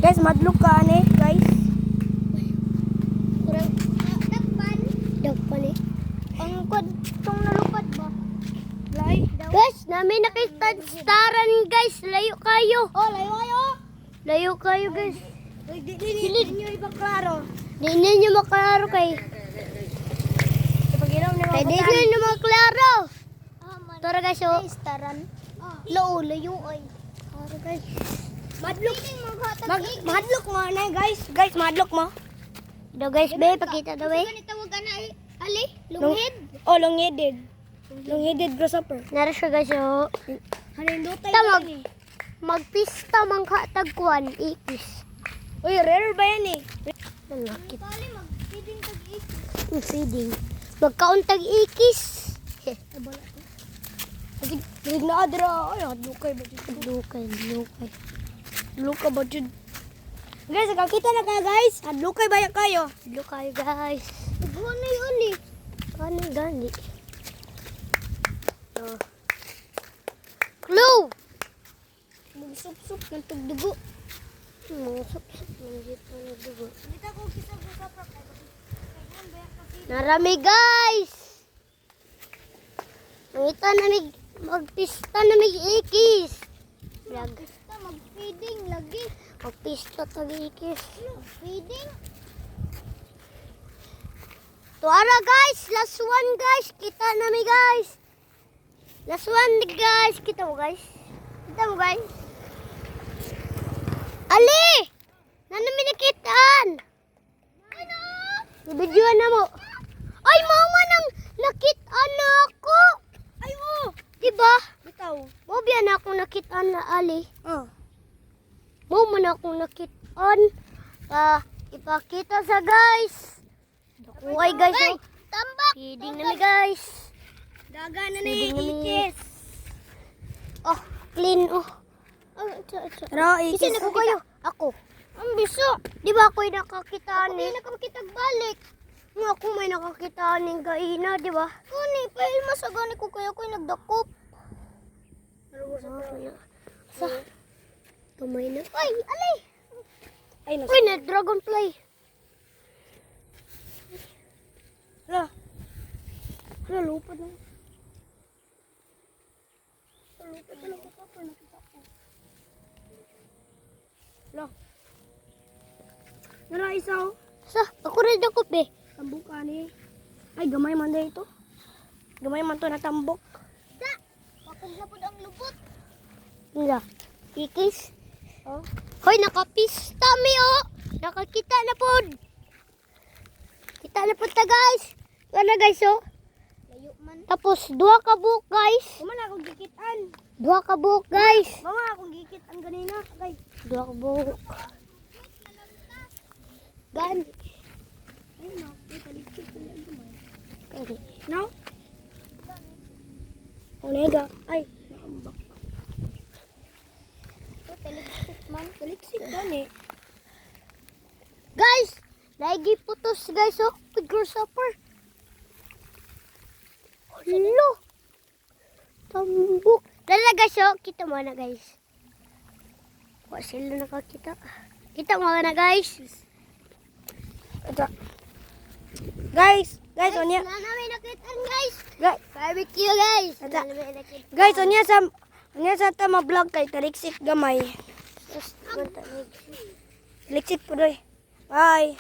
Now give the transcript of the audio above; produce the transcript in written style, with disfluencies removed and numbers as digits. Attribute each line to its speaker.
Speaker 1: Guys, madlok ka ani, guys.
Speaker 2: Kurang dagpan. Dagpan eh. Ang kod tong nalupad ba?
Speaker 1: Lay.
Speaker 2: Guys, namin nakita-staran guys. Layo kayo.
Speaker 1: Oh, layo kayo.
Speaker 2: Layo kayo guys.
Speaker 1: Dili niyo iba klaro.
Speaker 2: Di ninyo maklaro kay.
Speaker 1: Ipagilaw ni
Speaker 2: Kay di
Speaker 1: mga
Speaker 2: ninyo maklaro. Tara guys, oh. Staran. Lao, layo ay. Tara guys.
Speaker 1: madlok. Madlok mo na, guys. Guys, madlok mo.
Speaker 2: Daw guys, be, pakita daw eh. Tawag na ali, lunghead.
Speaker 1: Oh, long-headed. Long-headed grasshopper.
Speaker 2: Nara siya guys, oh.
Speaker 1: Halindutay
Speaker 2: Tamag.
Speaker 1: yan eh.
Speaker 2: Magpista mang katagkuan, ipis.
Speaker 1: Uy, rare ba yan eh?
Speaker 2: Nangakit. Feeding. Magkauntag ikis.
Speaker 1: Dig na adra. Ay, hadlukay ba dyan?
Speaker 2: Lukay.
Speaker 1: Hadlukay ba dyan? Guys, nakakita na ka, guys. Hadlukay ba yan kayo?
Speaker 2: Lukay guys. Buwan na yun eh. Ano gani? Clue!
Speaker 1: Magsup-sup ng tugdugo.
Speaker 2: Sup-sup ng dito na dugo.
Speaker 1: Dito ko kita grasshopper.
Speaker 2: Narami guys! Nangita namig, magpista namig ikis. Vlog.
Speaker 1: Mag-feeding lagi.
Speaker 2: Magpista tag ikis.
Speaker 1: Feeding?
Speaker 2: Tuara guys! Last one guys! Kita nami guys! Last one guys! Kita mo guys? Kita mo guys? Ali! Nanami nakitaan! Ano? Ibidyoan na mo. Ay, mama nang nakitaan na ako!
Speaker 1: Ay, oh!
Speaker 2: Diba?
Speaker 1: Bitaw.
Speaker 2: Mo biya na akong nakitaan na Ali.
Speaker 1: Oh.
Speaker 2: Mo man akong nakitaan. Ipakita sa guys. Dakuhay guys. Oh.
Speaker 1: Tambak!
Speaker 2: Feeding nami guys.
Speaker 1: Daga na
Speaker 2: Feeding
Speaker 1: ni
Speaker 2: nami.
Speaker 1: ikis.
Speaker 2: Oh, clean. Oh.
Speaker 1: Pero
Speaker 2: Kasi
Speaker 1: ikis.
Speaker 2: nako kayo. Ako. Ang biso. Di ba ako'y nakakitaan eh? Ako nakakitag balik. Nga ako may nakakitaan ng gaina, di ba? Kani, pahil masagani ko kaya ako'y nagdakop. Sa? Kamay na. Ay, alay!
Speaker 1: Ay, nasa.
Speaker 2: Uy, na dragonfly.
Speaker 1: Hala. Hala, lupad na. Lupad na lang ako. Nakita ko. Hala. Nara isaw.
Speaker 2: Sa, ako rin dakop eh.
Speaker 1: Tambok ka ni. Ay, gamay man na ito. Gamay man to na tambok.
Speaker 2: Sa, papaglapod ang lubot. Nga, ikis.
Speaker 1: Oh.
Speaker 2: Hoy, nakapista mi oh. Nakakita na pod. Kita na pod ta guys. Wala guys oh.
Speaker 1: Layo man.
Speaker 2: Tapos duha ka buhok guys.
Speaker 1: Kuman akong gikitan.
Speaker 2: Duha ka buhok guys.
Speaker 1: Mama akong gikitan ganina. Guys.
Speaker 2: Duha ka buhok. Gan.
Speaker 1: Ay, no. Ay, talikit ko yan gamay.
Speaker 2: Kani.
Speaker 1: No? Onega. Ay, nakambak. Talikit man. Talikit gani.
Speaker 2: Guys, lagi putos guys oh. With grasshopper. Hello. Tambok. Lala guys oh. Kita mo na guys. Wala sila nakakita. Kita mo na guys.
Speaker 1: Ito. Guys, onya.
Speaker 2: Wala namin nakita guys.
Speaker 1: Guys,
Speaker 2: Barbecue guys.
Speaker 1: Ada.
Speaker 2: Wala namin nakita.
Speaker 1: guys, onya sa ta ma-vlog kay taliksik gamay.
Speaker 2: Just,
Speaker 1: Taliksik po doy. Bye.